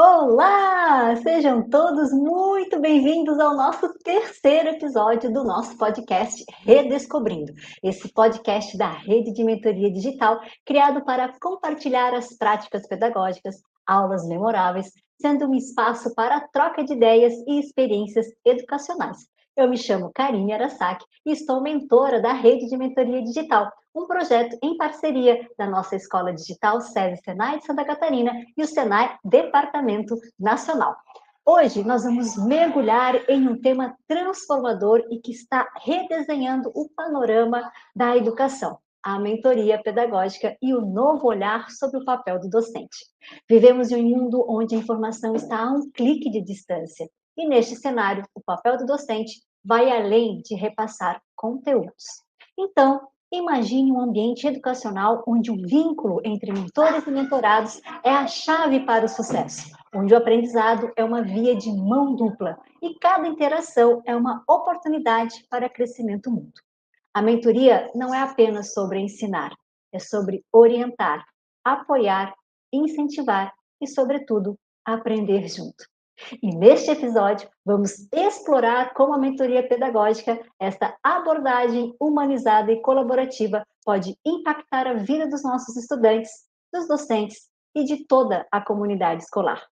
Olá! Sejam todos muito bem-vindos ao nosso terceiro episódio do nosso podcast Redescobrindo. Esse podcast da Rede de Mentoria Digital, criado para compartilhar as práticas pedagógicas, aulas memoráveis, sendo um espaço para a troca de ideias e experiências educacionais. Eu me chamo Karine Arasaki e estou mentora da Rede de Mentoria Digital, um projeto em parceria da nossa Escola Digital SESI Senai de Santa Catarina e o Senai Departamento Nacional. Hoje nós vamos mergulhar em um tema transformador e que está redesenhando o panorama da educação, a mentoria pedagógica e o novo olhar sobre o papel do docente. Vivemos em um mundo onde a informação está a um clique de distância e neste cenário o papel do docente vai além de repassar conteúdos. Então, imagine um ambiente educacional onde o vínculo entre mentores e mentorados é a chave para o sucesso, onde o aprendizado é uma via de mão dupla e cada interação é uma oportunidade para crescimento mútuo. A mentoria não é apenas sobre ensinar, é sobre orientar, apoiar, incentivar e, sobretudo, aprender junto. E neste episódio, vamos explorar como a mentoria pedagógica, esta abordagem humanizada e colaborativa, pode impactar a vida dos nossos estudantes, dos docentes e de toda a comunidade escolar.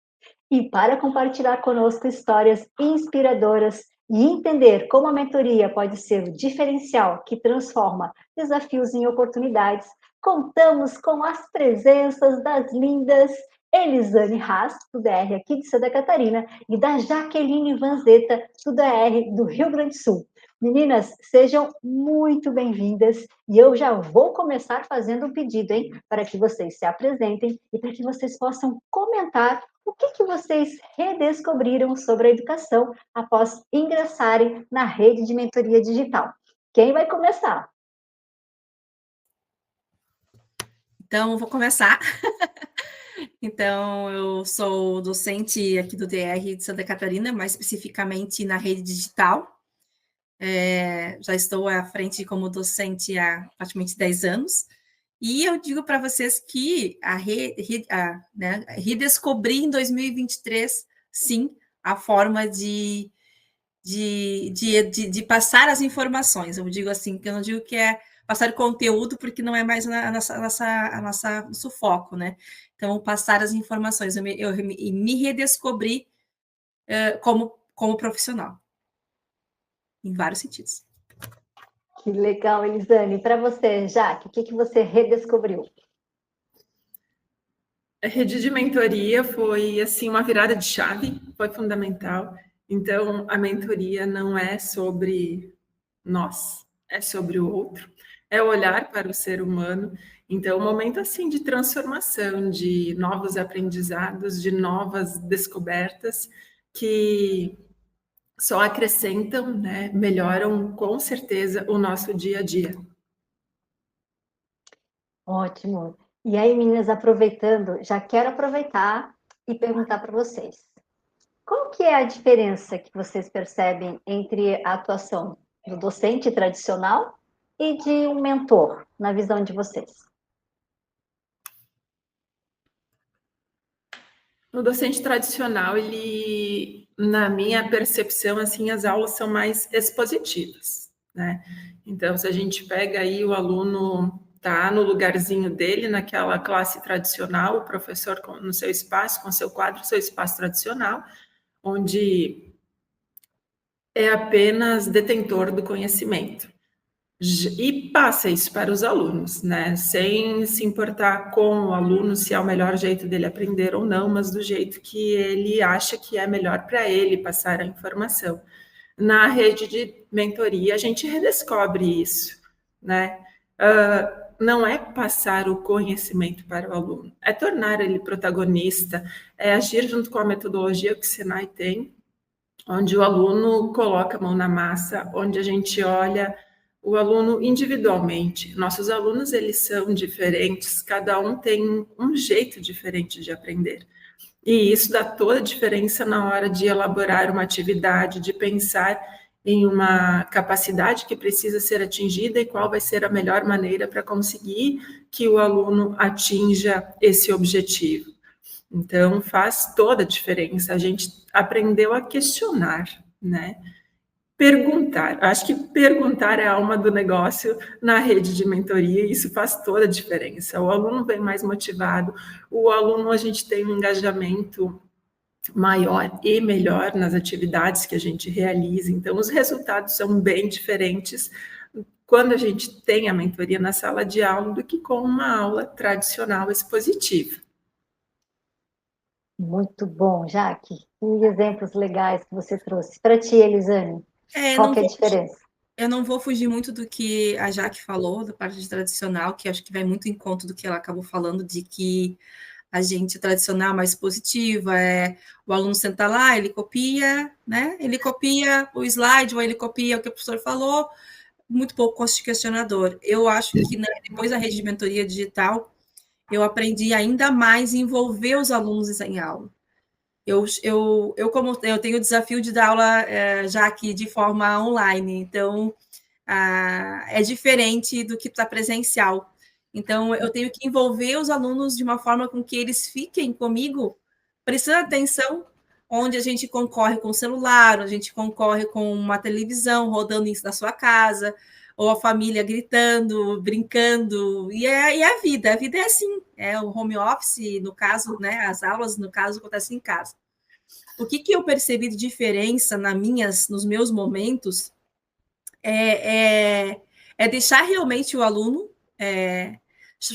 E para compartilhar conosco histórias inspiradoras e entender como a mentoria pode ser o diferencial que transforma desafios em oportunidades, contamos com as presenças das lindas Elisane Haas, do DR aqui de Santa Catarina, e da Jaqueline Vanzetta, do DR do Rio Grande do Sul. Meninas, sejam muito bem-vindas e eu já vou começar fazendo um pedido, hein, para que vocês se apresentem e para que vocês possam comentar o que vocês redescobriram sobre a educação após ingressarem na rede de mentoria digital. Quem vai começar? Então, vou começar. Então, eu sou docente aqui do DR de Santa Catarina, mais especificamente na rede digital. Já estou à frente como docente há praticamente 10 anos. E eu digo para vocês que redescobri em 2023, sim, a forma de passar as informações. Eu digo assim, que eu não digo que é passar conteúdo, porque não é mais nosso foco, né? Então, passar as informações. Eu me redescobri como profissional, em vários sentidos. Que legal, Elisane. Para você, Jaque, o que você redescobriu? A rede de mentoria foi assim uma virada de chave, foi fundamental. Então, a mentoria não é sobre nós, é sobre o outro, é olhar para o ser humano. Então, um momento assim de transformação, de novos aprendizados, de novas descobertas que só acrescentam, né, melhoram com certeza o nosso dia a dia. Ótimo. E aí, meninas, aproveitando, já quero aproveitar e perguntar para vocês. Qual que é a diferença que vocês percebem entre a atuação do docente tradicional e de um mentor, na visão de vocês? No docente tradicional, ele, na minha percepção, assim, as aulas são mais expositivas, né? Então, se a gente pega aí o aluno tá no lugarzinho dele, naquela classe tradicional, o professor no seu espaço, com seu quadro, seu espaço tradicional, onde é apenas detentor do conhecimento. E passa isso para os alunos, né? Sem se importar com o aluno, se é o melhor jeito dele aprender ou não, mas do jeito que ele acha que é melhor para ele passar a informação. Na rede de mentoria, a gente redescobre isso, né? Não é passar o conhecimento para o aluno, é tornar ele protagonista, é agir junto com a metodologia que o Senai tem, onde o aluno coloca a mão na massa, onde a gente olha o aluno individualmente. Nossos alunos, eles são diferentes, cada um tem um jeito diferente de aprender. E isso dá toda a diferença na hora de elaborar uma atividade, de pensar em uma capacidade que precisa ser atingida e qual vai ser a melhor maneira para conseguir que o aluno atinja esse objetivo. Então, faz toda a diferença. A gente aprendeu a questionar, né? Perguntar. Acho que perguntar é a alma do negócio na rede de mentoria e isso faz toda a diferença. O aluno vem mais motivado, o aluno, a gente tem um engajamento maior e melhor nas atividades que a gente realiza. Então, os resultados são bem diferentes quando a gente tem a mentoria na sala de aula do que com uma aula tradicional expositiva. Muito bom, Jaque. Que exemplos legais que você trouxe. Para ti, Elisane, qual que é a diferença? Eu não vou fugir muito do que a Jaque falou, da parte de tradicional, que acho que vai muito em conta do que ela acabou falando, de que a gente tradicional mais positiva, o aluno senta lá, ele copia, né? Ele copia o slide, ou ele copia o que o professor falou, muito pouco questionador. Eu acho que, né, depois da rede de mentoria digital, eu aprendi ainda mais a envolver os alunos em aula. Como eu tenho o desafio de dar aula já aqui de forma online, então é diferente do que está presencial. Então, eu tenho que envolver os alunos de uma forma com que eles fiquem comigo, prestando atenção, onde a gente concorre com o celular, onde a gente concorre com uma televisão rodando isso na sua casa, ou a família gritando, brincando, e a vida é assim, o home office, no caso, né, as aulas, no caso, acontecem em casa. O que eu percebi de diferença nos meus momentos é deixar realmente o aluno,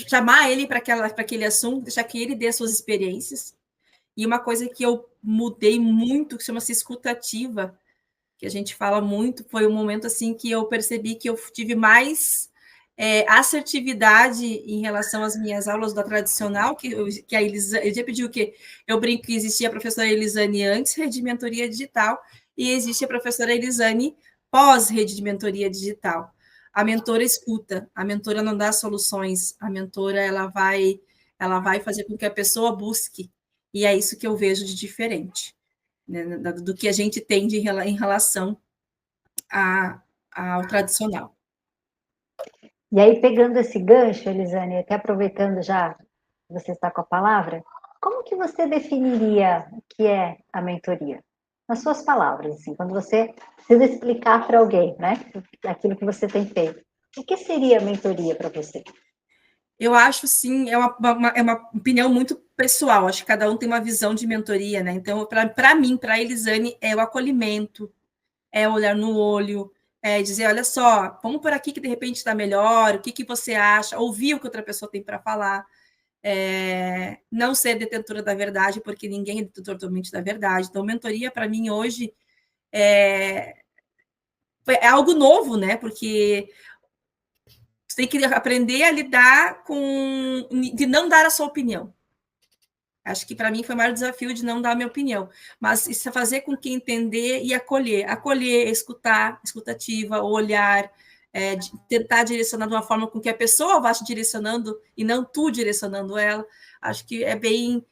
chamar ele para aquele assunto, deixar que ele dê as suas experiências. E uma coisa que eu mudei muito, que chama-se escutativa, que a gente fala muito, foi um momento assim que eu percebi que eu tive mais assertividade em relação às minhas aulas da tradicional, que a Elisane, eu já pedi o quê? Eu brinco que existia a professora Elisane antes, rede de mentoria digital, e existe a professora Elisane pós-rede de mentoria digital. A mentora escuta, a mentora não dá soluções, a mentora ela vai fazer com que a pessoa busque, e é isso que eu vejo de diferente, né, do que a gente tem em relação ao tradicional. E aí, pegando esse gancho, Elisane, até aproveitando já que você está com a palavra, como que você definiria o que é a mentoria? Nas suas palavras, assim, quando você precisa explicar para alguém, né, aquilo que você tem feito. O que seria a mentoria para você? Eu acho, sim, é uma opinião muito pessoal, acho que cada um tem uma visão de mentoria, né? Então, para mim, para a Elisane, é o acolhimento, é olhar no olho, é dizer, olha só, vamos por aqui que de repente está melhor, o que você acha, ouvir o que outra pessoa tem para falar, não ser detentora da verdade, porque ninguém é detentor totalmente da verdade. Então, mentoria, para mim, hoje, é algo novo, né? Porque você tem que aprender a lidar de não dar a sua opinião. Acho que para mim foi o maior desafio de não dar a minha opinião, mas isso é fazer com que entender e acolher, escutar, escutativa, olhar, tentar direcionar de uma forma com que a pessoa vá te direcionando e não tu direcionando ela. Acho que é bem,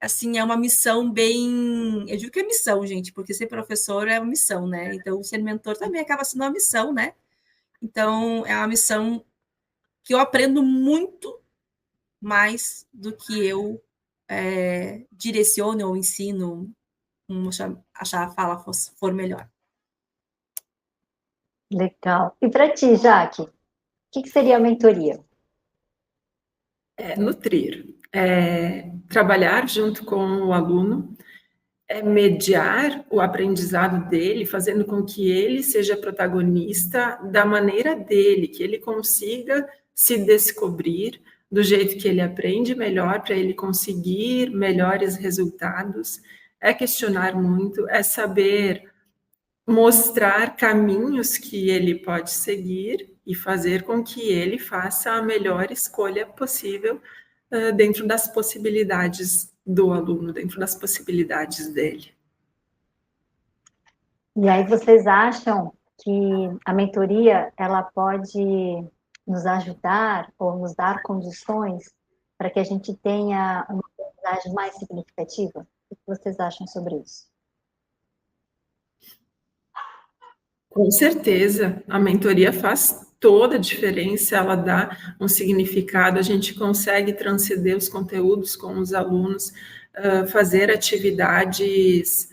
assim, é uma missão bem, eu digo que é missão, gente, porque ser professor é uma missão, né? Então, ser mentor também acaba sendo uma missão, né? Então, é uma missão que eu aprendo muito mais do que eu direciono ou ensino, como achar a fala for melhor. Legal. E para ti, Jaque, o que seria a mentoria? Nutrir, trabalhar junto com o aluno, mediar o aprendizado dele, fazendo com que ele seja protagonista da maneira dele, que ele consiga se descobrir do jeito que ele aprende melhor, para ele conseguir melhores resultados, é questionar muito, é saber mostrar caminhos que ele pode seguir e fazer com que ele faça a melhor escolha possível dentro das possibilidades do aluno, dentro das possibilidades dele. E aí vocês acham que a mentoria ela pode nos ajudar ou nos dar condições para que a gente tenha uma aprendizagem mais significativa? O que vocês acham sobre isso? Com certeza, a mentoria faz toda a diferença, ela dá um significado, a gente consegue transcender os conteúdos com os alunos, fazer atividades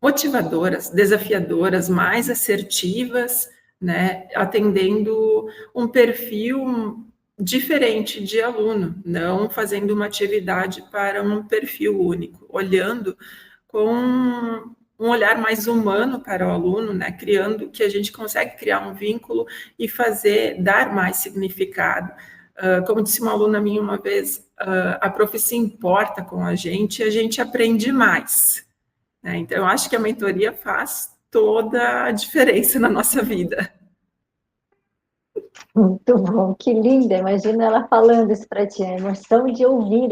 motivadoras, desafiadoras, mais assertivas, né, atendendo um perfil diferente de aluno, não fazendo uma atividade para um perfil único, olhando com um olhar mais humano para o aluno, né, criando que a gente consegue criar um vínculo e dar mais significado. Como disse uma aluna minha uma vez, a prof se importa com a gente aprende mais. Né? Então, eu acho que a mentoria faz toda a diferença na nossa vida. Muito bom, que linda! Imagina ela falando isso para ti, a emoção de ouvir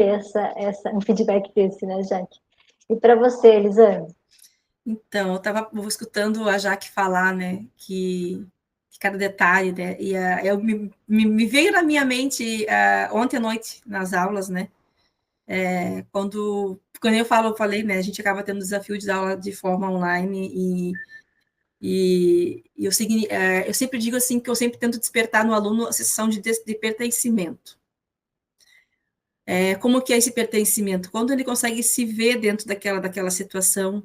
um feedback desse, né, Jaque? E para você, Elisane? Então, eu estava escutando a Jaque falar, né, que cada detalhe, né, e me veio na minha mente ontem à noite, nas aulas, né, quando eu falei, né, a gente acaba tendo o desafio de dar aula de forma online e eu sempre digo assim que eu sempre tento despertar no aluno a sensação de pertencimento. Como que é esse pertencimento? Quando ele consegue se ver dentro daquela situação,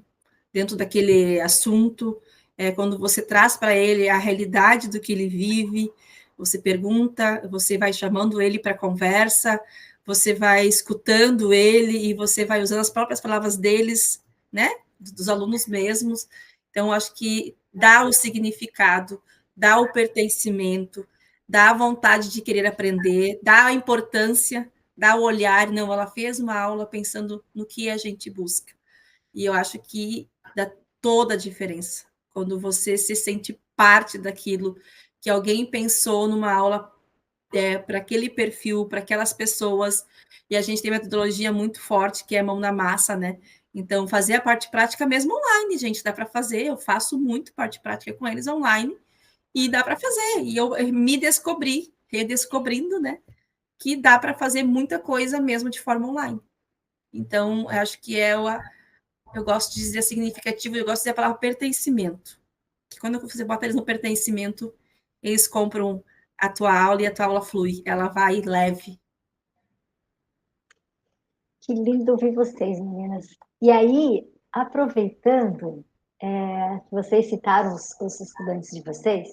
dentro daquele assunto, quando você traz para ele a realidade do que ele vive, você pergunta, você vai chamando ele para conversa, você vai escutando ele e você vai usando as próprias palavras deles, né, dos alunos mesmos. Então, acho que dá o significado, dá o pertencimento, dá a vontade de querer aprender, dá a importância, dá o olhar. Não, ela fez uma aula pensando no que a gente busca. E eu acho que dá toda a diferença quando você se sente parte daquilo que alguém pensou numa aula para aquele perfil, para aquelas pessoas. E a gente tem metodologia muito forte, que é mão na massa, né? Então, fazer a parte prática mesmo online, gente, dá para fazer. Eu faço muito parte prática com eles online e dá para fazer. E eu me descobri, redescobrindo, né? Que dá para fazer muita coisa mesmo de forma online. Então, eu acho que eu gosto de dizer significativo, eu gosto de dizer a palavra pertencimento. Que quando você bota eles no pertencimento, eles compram a tua aula e a tua aula flui, ela vai leve. Que lindo ouvir vocês, meninas. E aí, aproveitando que vocês citaram os estudantes de vocês,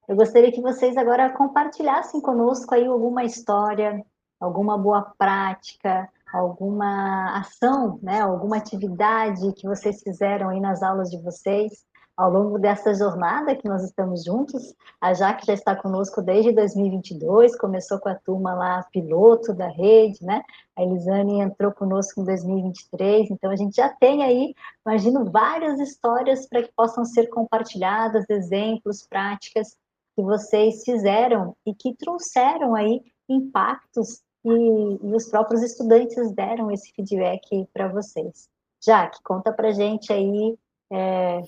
eu gostaria que vocês agora compartilhassem conosco aí alguma história, alguma boa prática, alguma ação, né, alguma atividade que vocês fizeram aí nas aulas de vocês ao longo dessa jornada que nós estamos juntos. A Jaque já está conosco desde 2022, começou com a turma lá piloto da rede, né? A Elisane entrou conosco em 2023, então a gente já tem aí, imagino, várias histórias para que possam ser compartilhadas, exemplos, práticas que vocês fizeram e que trouxeram aí impactos e os próprios estudantes deram esse feedback para vocês. Jaque, conta para gente aí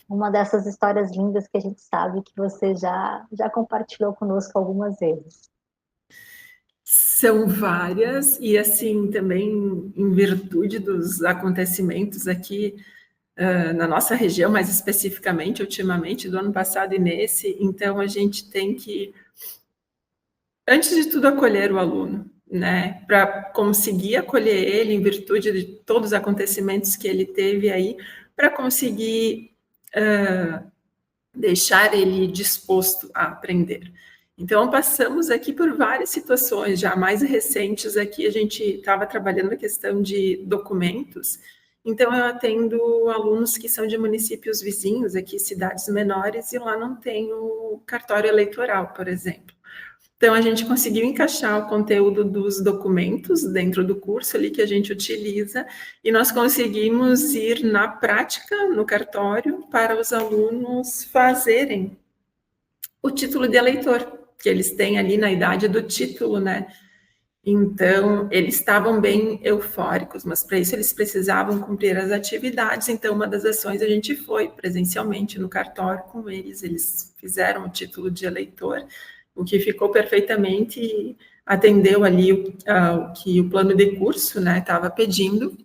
uma dessas histórias lindas que a gente sabe que você já compartilhou conosco algumas vezes. São várias, e assim, também em virtude dos acontecimentos aqui na nossa região, mais especificamente, ultimamente, do ano passado e nesse, então a gente tem que, antes de tudo, acolher o aluno, né, para conseguir acolher ele em virtude de todos os acontecimentos que ele teve aí, para conseguir deixar ele disposto a aprender. Então, passamos aqui por várias situações, já mais recentes aqui, a gente estava trabalhando a questão de documentos, então eu atendo alunos que são de municípios vizinhos, aqui cidades menores, e lá não tem o cartório eleitoral, por exemplo. Então, a gente conseguiu encaixar o conteúdo dos documentos dentro do curso ali que a gente utiliza e nós conseguimos ir na prática, no cartório, para os alunos fazerem o título de eleitor, que eles têm ali na idade do título, né? Então, eles estavam bem eufóricos, mas para isso eles precisavam cumprir as atividades. Então, uma das ações a gente foi presencialmente no cartório com eles, eles fizeram o título de eleitor, o que ficou perfeitamente, atendeu ali o que o plano de curso, né, estava pedindo,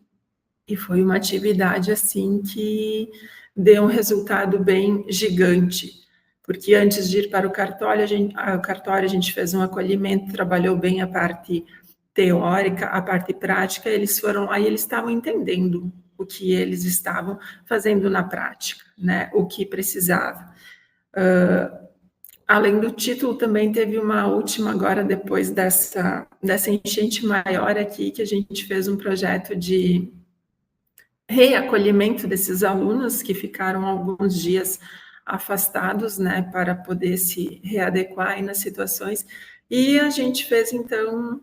e foi uma atividade, assim, que deu um resultado bem gigante, porque antes de ir para o cartório, a gente fez um acolhimento, trabalhou bem a parte teórica, a parte prática, eles foram lá e eles estavam entendendo o que eles estavam fazendo na prática, né? O que precisava. Além do título, também teve uma última agora, depois dessa enchente maior aqui, que a gente fez um projeto de reacolhimento desses alunos que ficaram alguns dias afastados, né, para poder se readequar aí nas situações. E a gente fez, então,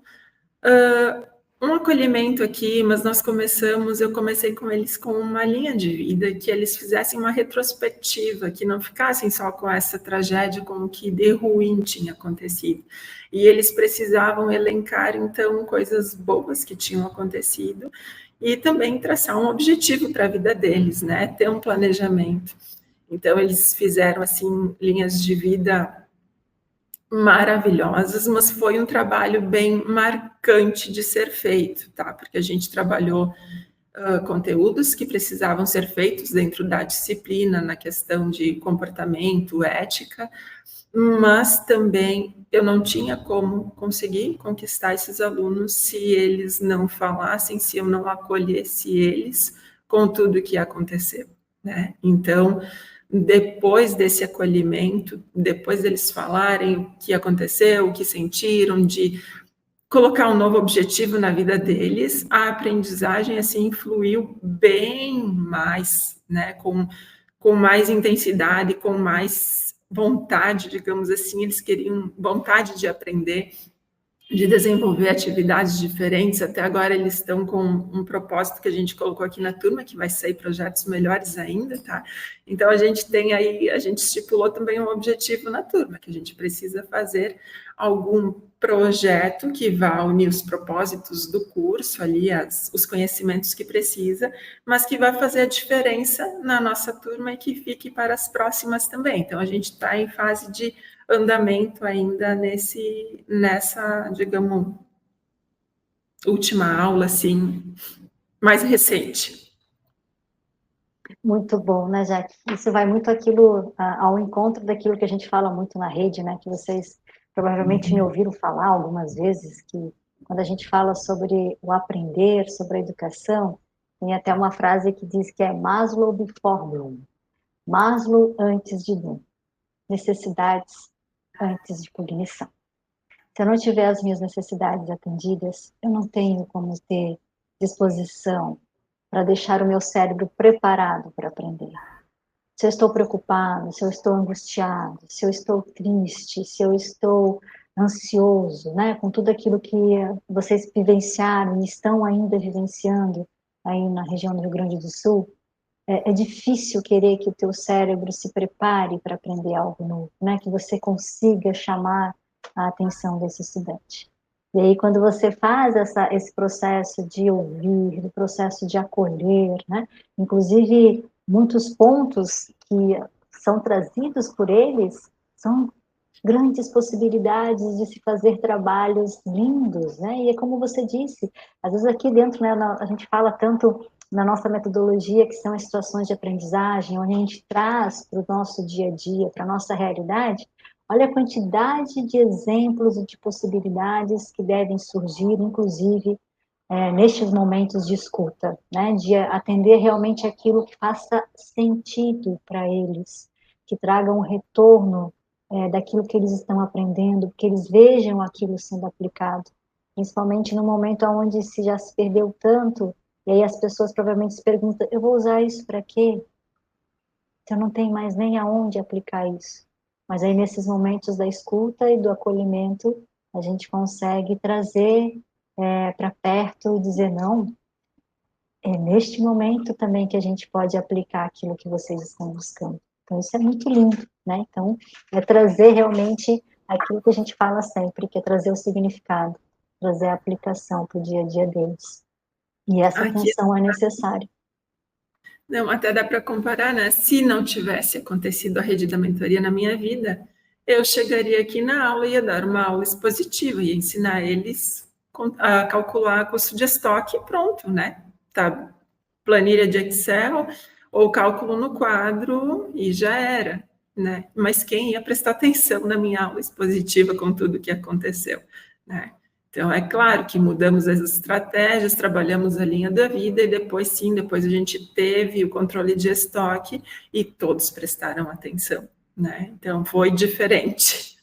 um acolhimento aqui, mas eu comecei com eles com uma linha de vida, que eles fizessem uma retrospectiva, que não ficassem só com essa tragédia, com o que de ruim tinha acontecido. E eles precisavam elencar, então, coisas boas que tinham acontecido e também traçar um objetivo para a vida deles, né? Ter um planejamento. Então, eles fizeram, assim, linhas de vida maravilhosas, mas foi um trabalho bem marcante de ser feito, tá? Porque a gente trabalhou conteúdos que precisavam ser feitos dentro da disciplina, na questão de comportamento, ética, mas também eu não tinha como conseguir conquistar esses alunos se eles não falassem, se eu não acolhesse eles com tudo que aconteceu, né? Então, depois desse acolhimento, depois deles falarem o que aconteceu, o que sentiram, de colocar um novo objetivo na vida deles, a aprendizagem, assim, fluiu bem mais, né, com mais intensidade, com mais vontade, digamos assim, eles queriam vontade de aprender, de desenvolver atividades diferentes. Até agora eles estão com um propósito que a gente colocou aqui na turma, que vai sair projetos melhores ainda, tá? Então a gente estipulou também um objetivo na turma, que a gente precisa fazer algum projeto que vá unir os propósitos do curso ali, os conhecimentos que precisa, mas que vai fazer a diferença na nossa turma e que fique para as próximas também. Então a gente está em fase de andamento ainda nessa, digamos, última aula, assim, mais recente. Muito bom, né, Jaque? Isso vai muito ao encontro daquilo que a gente fala muito na rede, né? Que vocês provavelmente me ouviram falar algumas vezes, que quando a gente fala sobre o aprender, sobre a educação, tem até uma frase que diz que é Maslow before Bloom. Maslow antes de Bloom. Necessidades antes de cognição. Se eu não tiver as minhas necessidades atendidas, eu não tenho como ter disposição para deixar o meu cérebro preparado para aprender. Se eu estou preocupado, se eu estou angustiado, se eu estou triste, se eu estou ansioso, né, com tudo aquilo que vocês vivenciaram e estão ainda vivenciando aí na região do Rio Grande do Sul, é difícil querer que o teu cérebro se prepare para aprender algo novo, né, que você consiga chamar a atenção desse estudante. E aí, quando você faz esse processo de ouvir, do processo de acolher, né? Inclusive, muitos pontos que são trazidos por eles são grandes possibilidades de se fazer trabalhos lindos, né? E é como você disse, às vezes aqui dentro, né, a gente fala tanto na nossa metodologia, que são as situações de aprendizagem, onde a gente traz para o nosso dia a dia, para a nossa realidade. Olha a quantidade de exemplos e de possibilidades que devem surgir, inclusive, nestes momentos de escuta, né? De atender realmente aquilo que faça sentido para eles, que traga um retorno daquilo que eles estão aprendendo, que eles vejam aquilo sendo aplicado, principalmente no momento onde já se perdeu tanto, e aí as pessoas provavelmente se perguntam, eu vou usar isso para quê? Se eu não tenho mais nem aonde aplicar isso. Mas aí, nesses momentos da escuta e do acolhimento, a gente consegue trazer para perto e dizer, não, é neste momento também que a gente pode aplicar aquilo que vocês estão buscando. Então, isso é muito lindo, né? Então, é trazer realmente aquilo que a gente fala sempre, que é trazer o significado, trazer a aplicação para o dia a dia deles. E essa atenção é necessária. Não, até dá para comparar, né? Se não tivesse acontecido a rede da mentoria na minha vida, eu chegaria aqui na aula e ia dar uma aula expositiva, ia ensinar eles a calcular custo de estoque e pronto, né? Tá, planilha de Excel ou cálculo no quadro e já era, né? Mas quem ia prestar atenção na minha aula expositiva com tudo que aconteceu, né? Então, é claro que mudamos as estratégias, trabalhamos a linha da vida e depois, sim, depois a gente teve o controle de estoque e todos prestaram atenção, né? Então, foi diferente.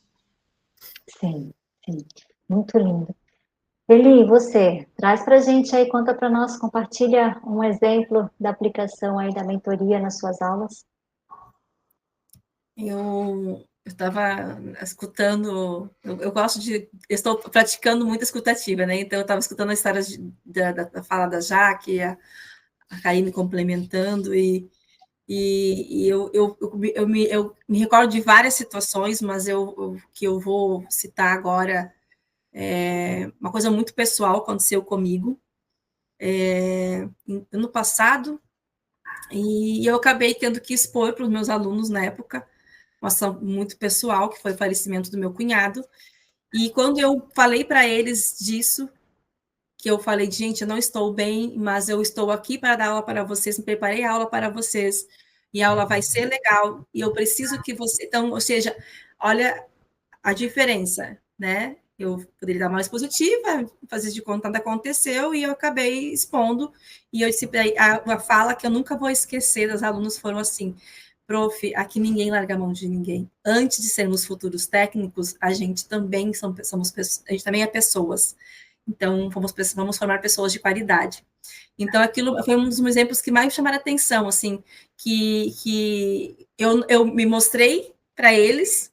Sim, sim. Muito lindo. Eli, você, traz para a gente aí, conta para nós, compartilha um exemplo da aplicação aí da mentoria nas suas aulas. Eu estava escutando, eu gosto de, eu estou praticando muito escutativa, né? Então, eu estava escutando a história da fala da Jaque, a Karine complementando, e eu me recordo de várias situações, mas que eu vou citar agora é uma coisa muito pessoal aconteceu comigo ano passado, e eu acabei tendo que expor para os meus alunos na época uma ação muito pessoal, que foi o falecimento do meu cunhado. E quando eu falei para eles disso, que eu falei, gente, eu não estou bem, mas eu estou aqui para dar aula para vocês, me preparei a aula para vocês, e a aula vai ser legal, e eu preciso que você... Então, ou seja, olha a diferença, né? Eu poderia dar uma expositiva, fazer de conta nada aconteceu, e eu acabei expondo, e eu disse, a fala que eu nunca vou esquecer das alunos foram assim: prof, aqui ninguém larga a mão de ninguém. Antes de sermos futuros técnicos, a gente também a gente também é pessoas. Então, vamos formar pessoas de qualidade. Então, aquilo foi um dos exemplos que mais me chamaram a atenção, assim, que eu me mostrei para eles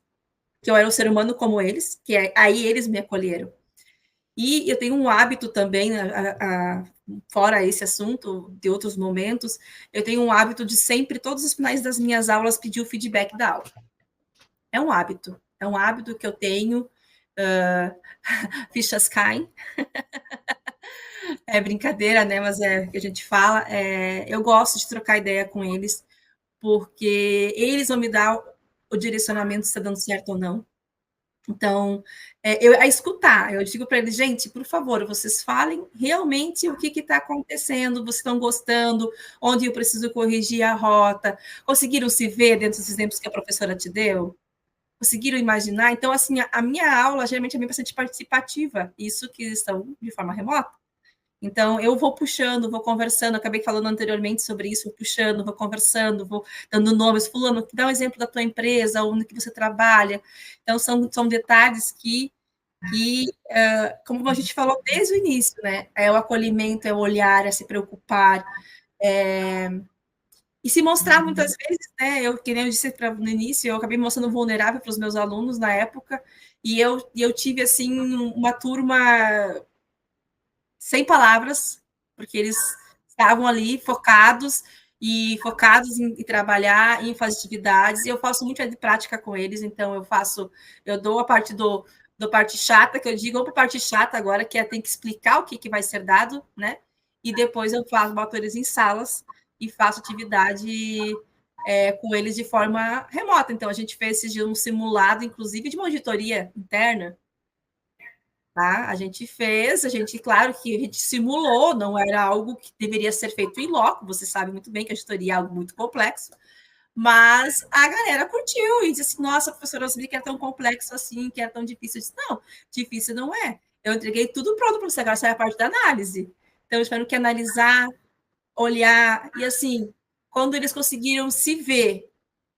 que eu era um ser humano como eles, aí eles me acolheram. E eu tenho um hábito também, fora esse assunto, de outros momentos, eu tenho um hábito de sempre, todos os finais das minhas aulas, pedir o feedback da aula. É um hábito que eu tenho, fichas caem, é brincadeira, né, mas é o que a gente fala, eu gosto de trocar ideia com eles, porque eles vão me dar o direcionamento se está dando certo ou não. Então, a escutar, eu digo para eles, gente, por favor, vocês falem realmente o que está acontecendo, vocês estão gostando, onde eu preciso corrigir a rota, conseguiram se ver dentro dos exemplos que a professora te deu? Conseguiram imaginar? Então, assim, a minha aula geralmente é bastante participativa, isso que estão de forma remota. Então, eu vou puxando, vou conversando, acabei falando anteriormente sobre isso, vou puxando, vou conversando, vou dando nomes, fulano, dá um exemplo da tua empresa, onde que você trabalha. Então, são detalhes que como a gente falou desde o início, né? É o acolhimento, é o olhar, é se preocupar, e se mostrar muitas vezes, né? Que nem eu disse no início, eu acabei me mostrando vulnerável para os meus alunos na época, e eu tive, assim, uma turma sem palavras, porque eles estavam ali focados em trabalhar, em fazer atividades, e eu faço muito de prática com eles, então eu dou a parte do parte chata, que eu digo, para a parte chata agora, que tem que explicar o que vai ser dado, né? E depois eu boto eles em salas e faço atividade com eles de forma remota. Então, a gente fez um simulado, inclusive, de uma auditoria interna, tá? Claro que a gente simulou, não era algo que deveria ser feito em loco, você sabe muito bem que a auditoria é algo muito complexo, mas a galera curtiu e disse assim, nossa, professora, eu sabia que era tão complexo assim, que era tão difícil. Eu disse, não, difícil não é. Eu entreguei tudo pronto para você, agora sai a parte da análise. Então, eu espero que analisar, olhar, e assim, quando eles conseguiram se ver,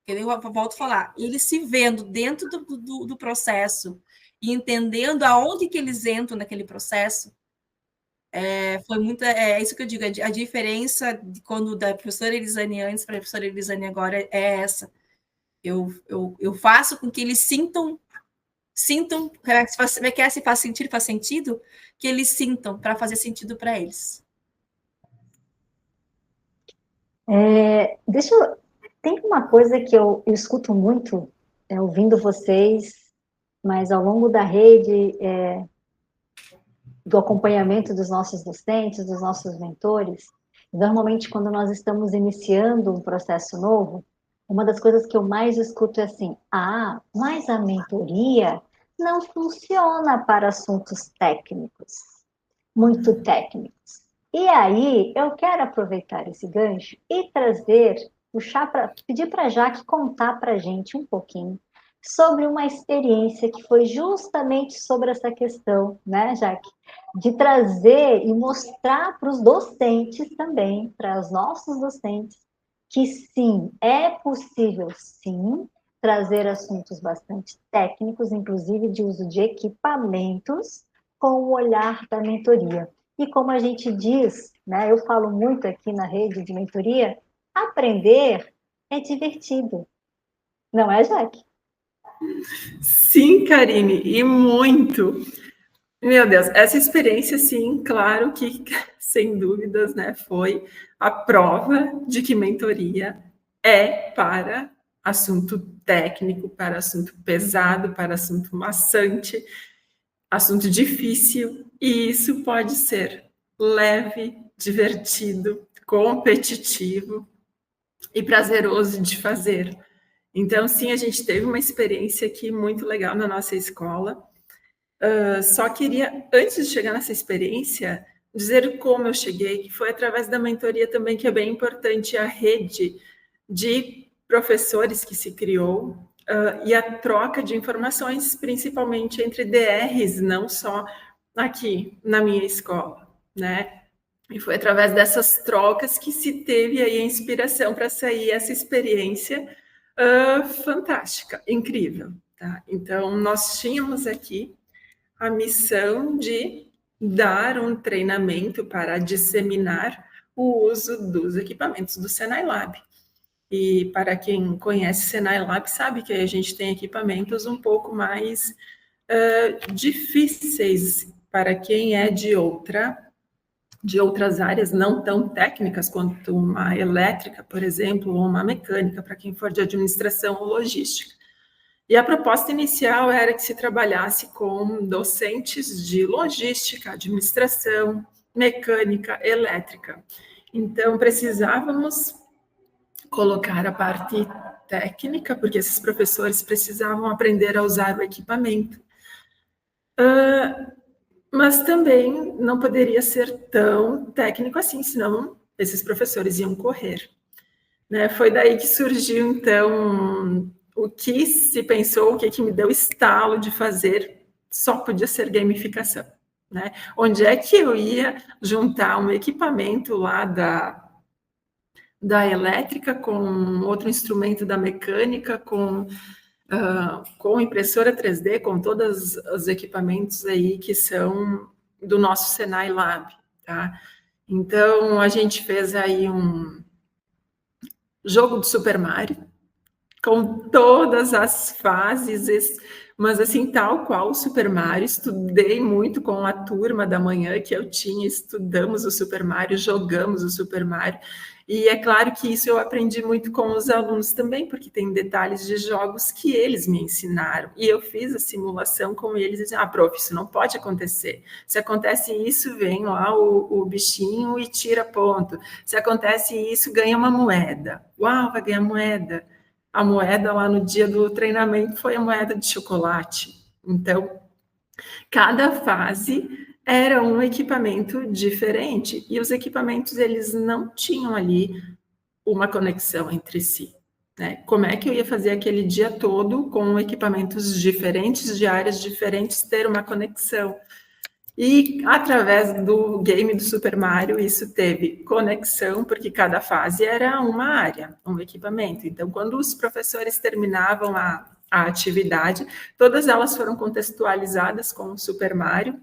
eu volto a falar, eles se vendo dentro do processo e entendendo aonde que eles entram naquele processo, foi muito, isso que eu digo, a diferença de quando da professora Elisane antes para a professora Elisane agora é essa. Eu faço com que eles sintam, se faz sentido, que eles sintam para fazer sentido para eles. Tem uma coisa que eu escuto muito, ouvindo vocês, mas ao longo da rede, do acompanhamento dos nossos docentes, dos nossos mentores, normalmente quando nós estamos iniciando um processo novo, uma das coisas que eu mais escuto é assim, mas a mentoria não funciona para assuntos técnicos, muito técnicos. E aí, eu quero aproveitar esse gancho e pedir para a Jaque contar para a gente um pouquinho sobre uma experiência que foi justamente sobre essa questão, né, Jaque? De trazer e mostrar para os docentes também, para os nossos docentes, que sim, é possível sim trazer assuntos bastante técnicos, inclusive de uso de equipamentos, com o olhar da mentoria. E como a gente diz, né, eu falo muito aqui na rede de mentoria, aprender é divertido. Não é, Jaque? Sim, Karine, e muito. Meu Deus, essa experiência, sim, claro que, sem dúvidas, né, foi a prova de que mentoria é para assunto técnico, para assunto pesado, para assunto maçante, assunto difícil, e isso pode ser leve, divertido, competitivo e prazeroso de fazer. Então, sim, a gente teve uma experiência aqui muito legal na nossa escola. Só queria, antes de chegar nessa experiência, dizer como eu cheguei, que foi através da mentoria também, que é bem importante, a rede de professores que se criou, e a troca de informações, principalmente entre DRs, não só aqui na minha escola, né? E foi através dessas trocas que se teve aí a inspiração para sair essa experiência fantástica, incrível, tá? Então, nós tínhamos aqui a missão de dar um treinamento para disseminar o uso dos equipamentos do Senai Lab. E para quem conhece Senai Lab, sabe que a gente tem equipamentos um pouco mais difíceis para quem é de outras áreas não tão técnicas quanto uma elétrica, por exemplo, ou uma mecânica, para quem for de administração ou logística. E a proposta inicial era que se trabalhasse com docentes de logística, administração, mecânica, elétrica. Então, precisávamos colocar a parte técnica, porque esses professores precisavam aprender a usar o equipamento. Mas também não poderia ser tão técnico assim, senão esses professores iam correr. Né? Foi daí que surgiu, então, o que se pensou, o que me deu estalo de fazer, só podia ser gamificação. Né? Onde é que eu ia juntar um equipamento lá da elétrica com outro instrumento da mecânica, com impressora 3D, com todos os equipamentos aí que são do nosso Senai Lab, tá? Então, a gente fez aí um jogo de Super Mario, com todas as fases, mas assim, tal qual o Super Mario, estudei muito com a turma da manhã que eu tinha, estudamos o Super Mario, jogamos o Super Mario, e é claro que isso eu aprendi muito com os alunos também, porque tem detalhes de jogos que eles me ensinaram, e eu fiz a simulação com eles, e dizem, prof, isso não pode acontecer, se acontece isso, vem lá o bichinho e tira ponto, se acontece isso, ganha uma moeda, uau, vai ganhar moeda. A moeda lá no dia do treinamento foi a moeda de chocolate. Então, cada fase era um equipamento diferente e os equipamentos eles não tinham ali uma conexão entre si. Né? Como é que eu ia fazer aquele dia todo com equipamentos diferentes, de áreas diferentes, ter uma conexão? E através do game do Super Mario, isso teve conexão, porque cada fase era uma área, um equipamento. Então, quando os professores terminavam a atividade, todas elas foram contextualizadas com o Super Mario,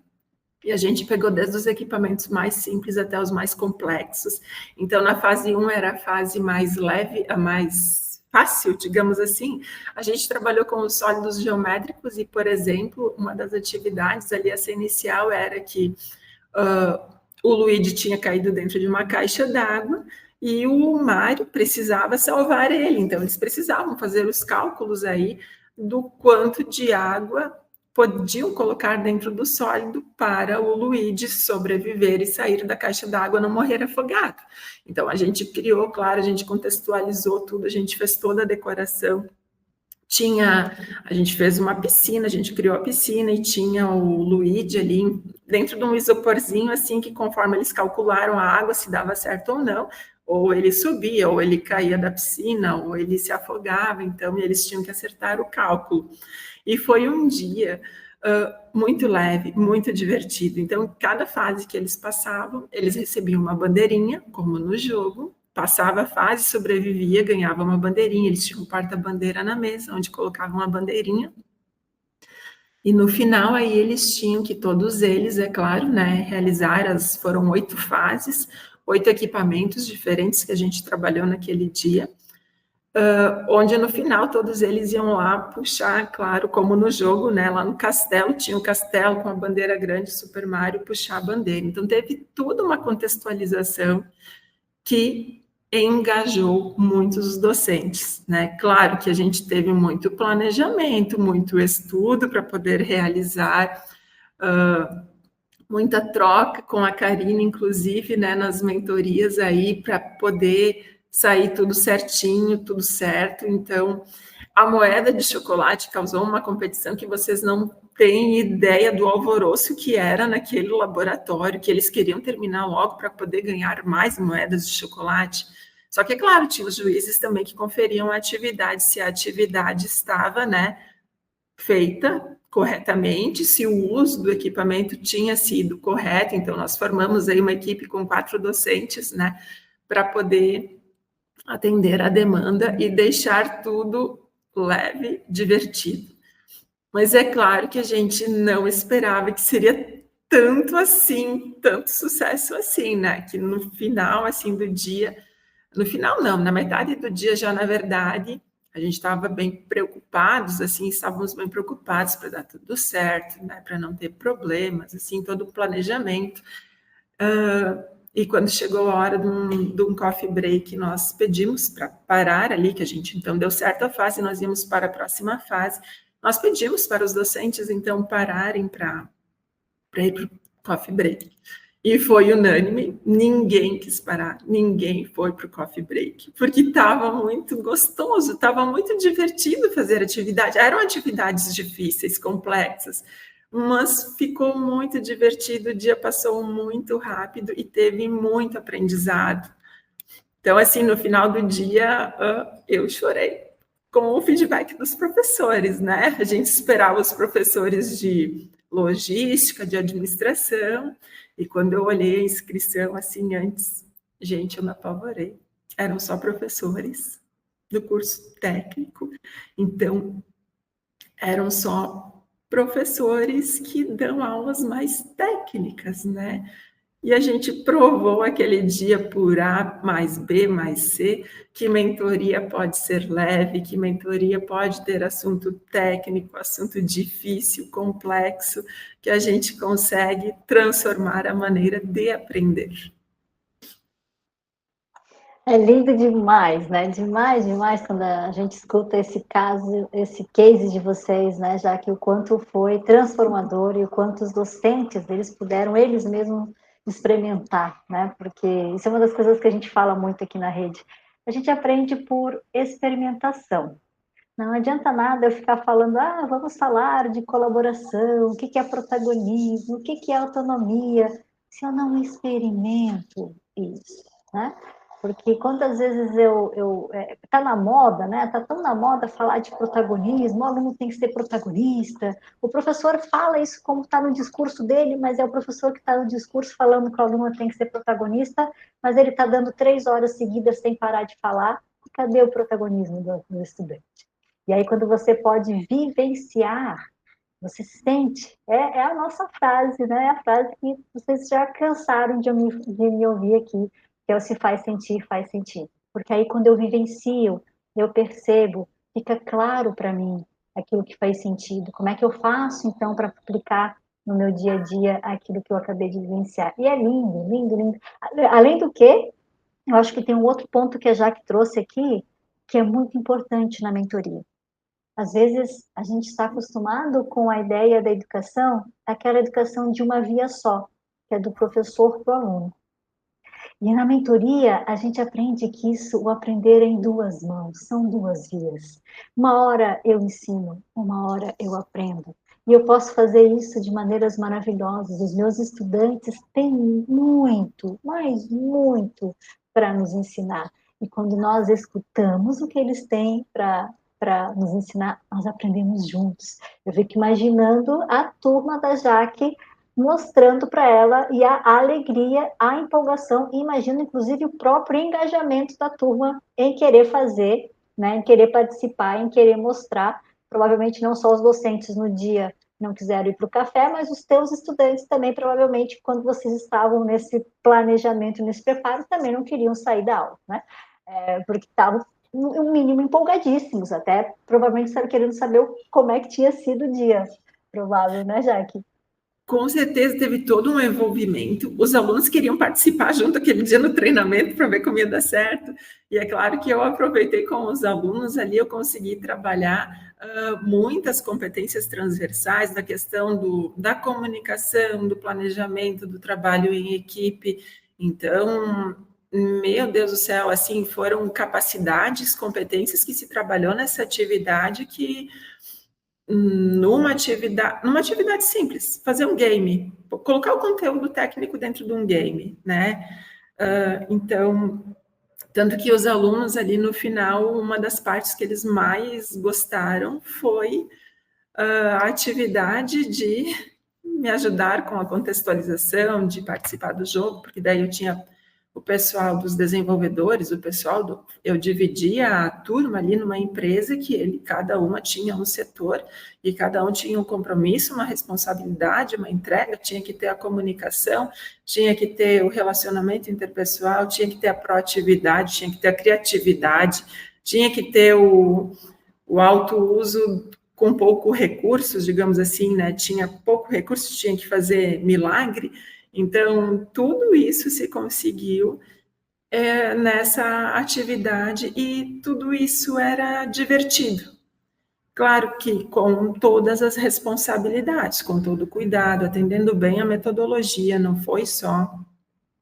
e a gente pegou desde os equipamentos mais simples até os mais complexos. Então, na fase 1 era a fase mais leve, a mais fácil, digamos assim. A gente trabalhou com os sólidos geométricos e, por exemplo, uma das atividades ali, essa inicial, era que o Luigi tinha caído dentro de uma caixa d'água e o Mário precisava salvar ele. Então, eles precisavam fazer os cálculos aí do quanto de água podiam colocar dentro do sólido para o Luigi sobreviver e sair da caixa d'água, não morrer afogado. Então, a gente criou, claro, a gente contextualizou tudo, a gente fez toda a decoração. A gente fez uma piscina, a gente criou a piscina e tinha o Luigi ali dentro de um isoporzinho, assim, que conforme eles calcularam a água, se dava certo ou não, ou ele subia, ou ele caía da piscina, ou ele se afogava, então eles tinham que acertar o cálculo. E foi um dia muito leve, muito divertido. Então, cada fase que eles passavam, eles recebiam uma bandeirinha, como no jogo, passava a fase, sobrevivia, ganhava uma bandeirinha, eles tinham um porta-bandeira na mesa, onde colocavam a bandeirinha, e no final aí eles tinham que, todos eles, é claro, né, realizar foram 8 fases, 8 equipamentos diferentes que a gente trabalhou naquele dia, onde no final todos eles iam lá puxar, claro, como no jogo, né, lá no castelo, tinha o castelo com a bandeira grande, Super Mario, puxar a bandeira. Então teve toda uma contextualização que engajou muitos docentes, né? Claro que a gente teve muito planejamento, muito estudo para poder realizar, muita troca com a Karina, inclusive, né, nas mentorias aí, para poder sair tudo certinho, tudo certo. Então, a moeda de chocolate causou uma competição que vocês não têm ideia do alvoroço que era naquele laboratório, que eles queriam terminar logo para poder ganhar mais moedas de chocolate. Só que, é claro, tinha os juízes também que conferiam a atividade, se a atividade estava, né, feita corretamente, se o uso do equipamento tinha sido correto. Então, nós formamos aí uma equipe com 4 docentes, né, para poder atender a demanda e deixar tudo leve, divertido. Mas é claro que a gente não esperava que seria tanto assim, tanto sucesso assim, né? Que no final, assim, do dia, no final não, na metade do dia já, na verdade, a gente estava bem preocupados, assim, estávamos bem preocupados para dar tudo certo, né? Para não ter problemas, assim, todo o planejamento. E quando chegou a hora de um coffee break, nós pedimos para parar ali, que a gente então deu certo a fase, nós íamos para a próxima fase. Nós pedimos para os docentes, então, pararem para ir para o coffee break. E foi unânime, ninguém quis parar, ninguém foi para o coffee break, porque estava muito gostoso, estava muito divertido fazer atividade. Eram atividades difíceis, complexas, mas ficou muito divertido, o dia passou muito rápido e teve muito aprendizado. Então, assim, no final do dia, eu chorei com o feedback dos professores, né? A gente esperava os professores de logística, de administração, e quando eu olhei a inscrição, assim, antes, gente, eu me apavorei. Eram só professores do curso técnico, então, eram só professores que dão aulas mais técnicas, né? E a gente provou aquele dia por A mais B mais C que mentoria pode ser leve, que mentoria pode ter assunto técnico, assunto difícil, complexo, que a gente consegue transformar a maneira de aprender. É lindo demais, né? Demais, demais quando a gente escuta esse caso, esse case de vocês, né? Já que o quanto foi transformador e o quanto os docentes, eles puderam eles mesmos experimentar, né? Porque isso é uma das coisas que a gente fala muito aqui na rede. A gente aprende por experimentação. Não adianta nada eu ficar falando, vamos falar de colaboração, o que é protagonismo, o que é autonomia, se eu não experimento isso, né? Porque quantas vezes tá na moda, né? Tá tão na moda falar de protagonismo, o aluno tem que ser protagonista. O professor fala isso como está no discurso dele, mas é o professor que está no discurso falando que o aluno tem que ser protagonista, mas ele está dando 3 horas seguidas sem parar de falar. Cadê o protagonismo do estudante? E aí, quando você pode vivenciar, você sente, é a nossa frase, né? É a frase que vocês já cansaram de me ouvir aqui, que é o se faz sentir, faz sentir. Porque aí, quando eu vivencio, eu percebo, fica claro para mim aquilo que faz sentido. Como é que eu faço, então, para aplicar no meu dia a dia aquilo que eu acabei de vivenciar? E é lindo, lindo, lindo. Além do que, eu acho que tem um outro ponto que a Jaque trouxe aqui, que é muito importante na mentoria. Às vezes, a gente está acostumado com a ideia da educação, aquela educação de uma via só, que é do professor para o aluno. E na mentoria, a gente aprende que o aprender é em 2 mãos, são 2 vias. Uma hora eu ensino, uma hora eu aprendo. E eu posso fazer isso de maneiras maravilhosas. Os meus estudantes têm muito, mas muito para nos ensinar. E quando nós escutamos o que eles têm para nos ensinar, nós aprendemos juntos. Eu fico imaginando a turma da Jaque mostrando para ela e a alegria, a empolgação, e imagino inclusive o próprio engajamento da turma em querer fazer, né, em querer participar, em querer mostrar. Provavelmente não só os docentes no dia não quiseram ir para o café, mas os teus estudantes também, provavelmente, quando vocês estavam nesse planejamento, nesse preparo, também não queriam sair da aula, né? Porque estavam, no mínimo, empolgadíssimos, até provavelmente estavam querendo saber como é que tinha sido o dia. Provável, né, Jaque? Com certeza teve todo um envolvimento. Os alunos queriam participar junto aquele dia no treinamento para ver como ia dar certo. E é claro que eu aproveitei com os alunos ali, eu consegui trabalhar muitas competências transversais na questão da comunicação, do planejamento, do trabalho em equipe. Então, meu Deus do céu, assim, foram capacidades, competências que se trabalhou nessa atividade que numa atividade simples, fazer um game, colocar o conteúdo técnico dentro de um game, né? Então, tanto que os alunos ali no final, uma das partes que eles mais gostaram foi a atividade de me ajudar com a contextualização, de participar do jogo, porque daí eu tinha o pessoal dos desenvolvedores, eu dividia a turma ali numa empresa que cada uma tinha um setor e cada um tinha um compromisso, uma responsabilidade, uma entrega, tinha que ter a comunicação, tinha que ter o relacionamento interpessoal, tinha que ter a proatividade, tinha que ter a criatividade, tinha que ter o alto uso com pouco recursos, digamos assim, né? Tinha pouco recurso, tinha que fazer milagre. Então, tudo isso se conseguiu nessa atividade e tudo isso era divertido. Claro que com todas as responsabilidades, com todo o cuidado, atendendo bem a metodologia, não foi só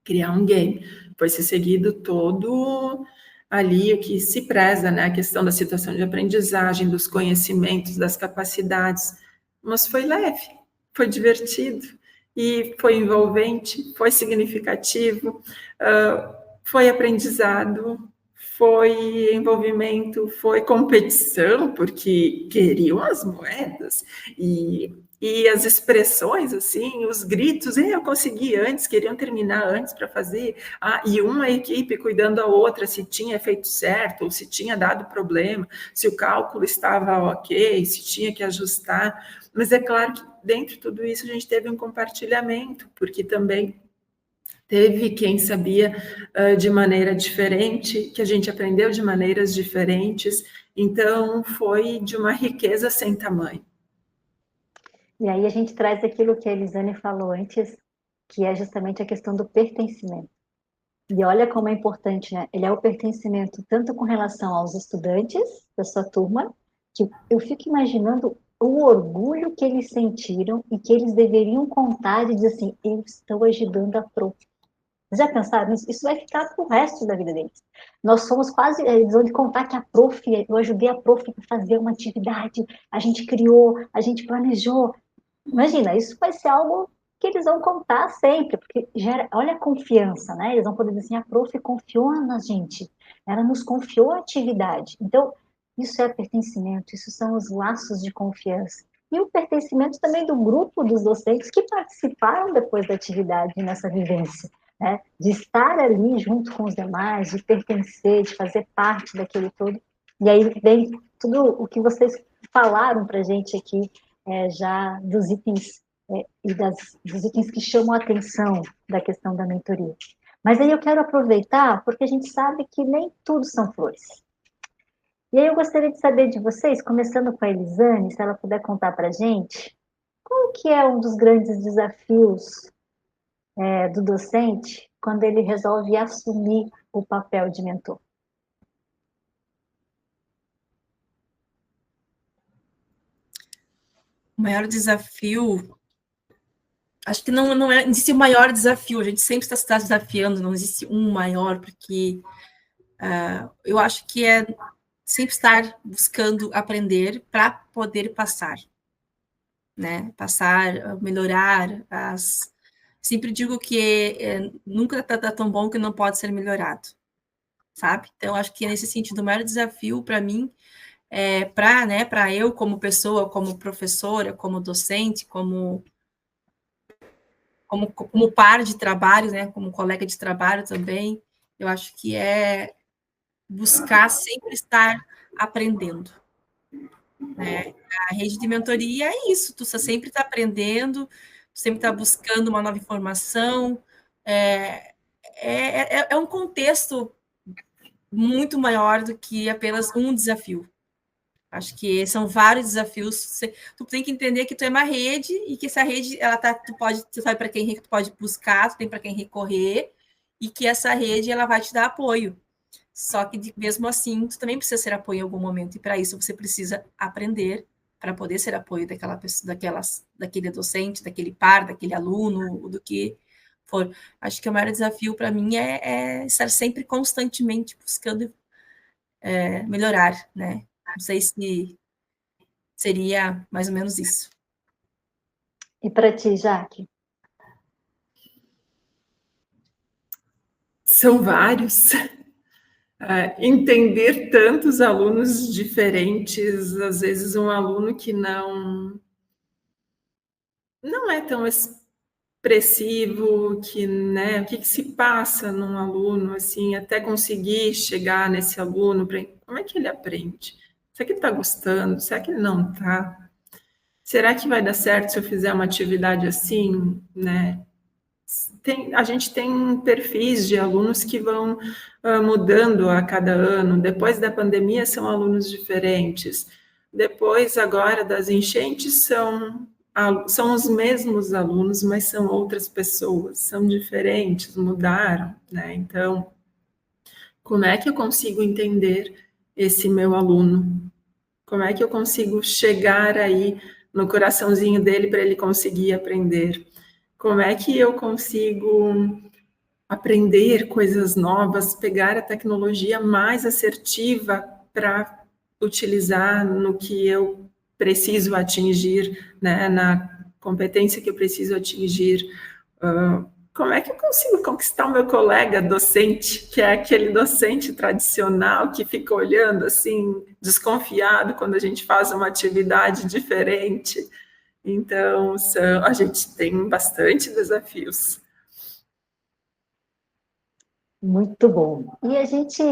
criar um game, foi ser seguido todo ali o que se preza, né? A questão da situação de aprendizagem, dos conhecimentos, das capacidades, mas foi leve, foi divertido e foi envolvente, foi significativo, foi aprendizado, foi envolvimento, foi competição, porque queriam as moedas e as expressões, assim, os gritos, eu consegui antes, queriam terminar antes para fazer, e uma equipe cuidando da outra, se tinha feito certo, ou se tinha dado problema, se o cálculo estava ok, se tinha que ajustar, mas é claro que dentro de tudo isso a gente teve um compartilhamento, porque também teve quem sabia de maneira diferente, que a gente aprendeu de maneiras diferentes, então foi de uma riqueza sem tamanho. E aí a gente traz aquilo que a Elisane falou antes, que é justamente a questão do pertencimento. E olha como é importante, né? Ele é o pertencimento tanto com relação aos estudantes da sua turma, que eu fico imaginando o orgulho que eles sentiram e que eles deveriam contar e dizer assim, eu estou ajudando a prof. Já pensaram nisso? Isso vai ficar pro resto da vida deles. Nós somos quase, eles vão contar que a prof, eu ajudei a prof a fazer uma atividade, a gente criou, a gente planejou. Imagina, isso vai ser algo que eles vão contar sempre, porque gera, olha a confiança, né? Eles vão poder dizer assim, a prof confiou na gente, ela nos confiou a atividade. Então, isso é pertencimento, isso são os laços de confiança. E o pertencimento também do grupo dos docentes que participaram depois da atividade nessa vivência, né? De estar ali junto com os demais, de pertencer, de fazer parte daquele todo. E aí vem tudo o que vocês falaram para a gente aqui, já dos itens dos itens que chamam a atenção da questão da mentoria. Mas aí eu quero aproveitar, porque a gente sabe que nem tudo são flores. E aí eu gostaria de saber de vocês, começando com a Elisane, se ela puder contar para a gente, qual que é um dos grandes desafios do docente quando ele resolve assumir o papel de mentor? O maior desafio, acho que não existe o maior desafio, a gente sempre está se desafiando, não existe um maior, porque eu acho que é sempre estar buscando aprender para poder passar, né? Passar, melhorar. Sempre digo que nunca está tão bom que não pode ser melhorado. sabe? Então, acho que nesse sentido, o maior desafio para mim, para eu como pessoa, como professora, como docente, como par de trabalho, né, como colega de trabalho também, eu acho que é buscar sempre estar aprendendo, né? A rede de mentoria é isso, tu sempre está aprendendo, sempre está buscando uma nova informação, é um contexto muito maior do que apenas um desafio. Acho que são vários desafios. Tu tem que entender que tu é uma rede e que essa rede, tu sabe para quem tu pode buscar, tu tem para quem recorrer e que essa rede ela vai te dar apoio. Só que mesmo assim, tu também precisa ser apoio em algum momento e para isso você precisa aprender para poder ser apoio daquela pessoa, daquele docente, daquele par, daquele aluno, do que for. Acho que o maior desafio para mim é estar sempre constantemente buscando melhorar, né? Não sei se seria mais ou menos isso. E para ti, Jaque? São vários. Entender tantos alunos diferentes, às vezes um aluno que não é tão expressivo, que, né, o que se passa num aluno, assim, até conseguir chegar nesse aluno, como é que ele aprende? Será que ele está gostando? Será que ele não está? Será que vai dar certo se eu fizer uma atividade assim, né? A gente tem perfis de alunos que vão mudando a cada ano. Depois da pandemia, são alunos diferentes. Depois, agora, das enchentes, são os mesmos alunos, mas são outras pessoas, são diferentes, mudaram, né? Então, como é que eu consigo entender esse meu aluno? Como é que eu consigo chegar aí no coraçãozinho dele para ele conseguir aprender? Como é que eu consigo aprender coisas novas, pegar a tecnologia mais assertiva para utilizar no que eu preciso atingir, né, na competência que eu preciso atingir? Como é que eu consigo conquistar o meu colega docente, que é aquele docente tradicional que fica olhando assim, desconfiado quando a gente faz uma atividade diferente? Então, a gente tem bastante desafios. Muito bom. E a gente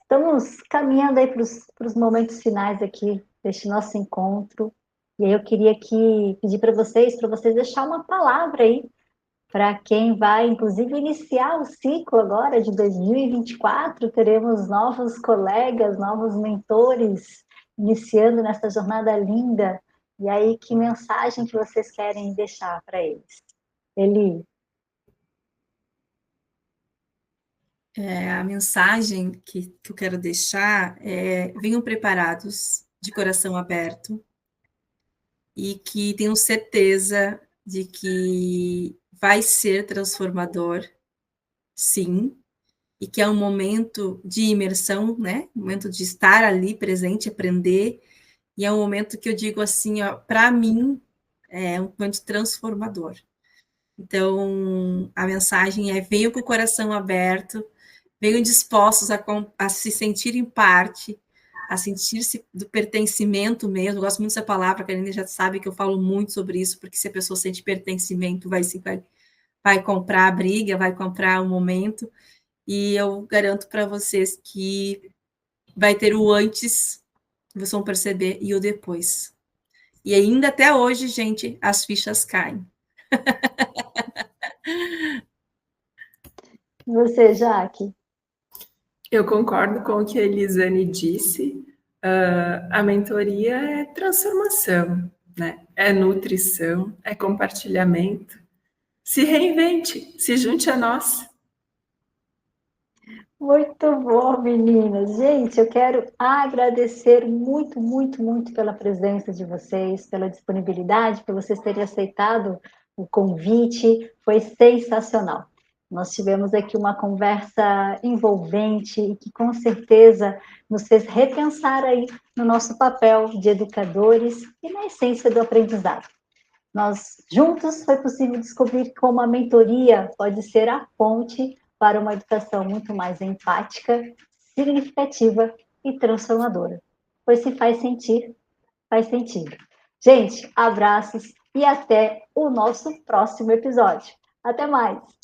estamos caminhando aí para os momentos finais aqui deste nosso encontro. E aí eu queria aqui pedir para vocês deixar uma palavra aí para quem vai, inclusive, iniciar o ciclo agora de 2024. Teremos novos colegas, novos mentores iniciando nessa jornada linda. E aí, que mensagem que vocês querem deixar para eles? Eli? A mensagem que eu quero deixar é: venham preparados, de coração aberto, e que tenham certeza de que vai ser transformador, sim, e que é um momento de imersão, né? Um momento de estar ali presente, aprender, e é um momento que eu digo assim, para mim, é um momento transformador. Então, a mensagem é: venham com o coração aberto, venham dispostos a se sentirem parte, a sentir-se do pertencimento mesmo. Eu gosto muito dessa palavra, que a Aline já sabe que eu falo muito sobre isso, porque se a pessoa sente pertencimento, vai comprar a briga, vai comprar o momento, e eu garanto para vocês que vai ter o antes, vocês vão perceber, e o depois. E ainda até hoje, gente, as fichas caem. Você, Jaque? Eu concordo com o que a Elisane disse. A mentoria é transformação, né? É nutrição, é compartilhamento. Se reinvente, se junte a nós. Muito bom, meninas. Gente, eu quero agradecer muito, muito, muito pela presença de vocês, pela disponibilidade, por vocês terem aceitado o convite. Foi sensacional. Nós tivemos aqui uma conversa envolvente e que com certeza nos fez repensar aí no nosso papel de educadores e na essência do aprendizado. Nós juntos foi possível descobrir como a mentoria pode ser a ponte para uma educação muito mais empática, significativa e transformadora. Pois se faz sentir, faz sentido. Gente, abraços e até o nosso próximo episódio. Até mais!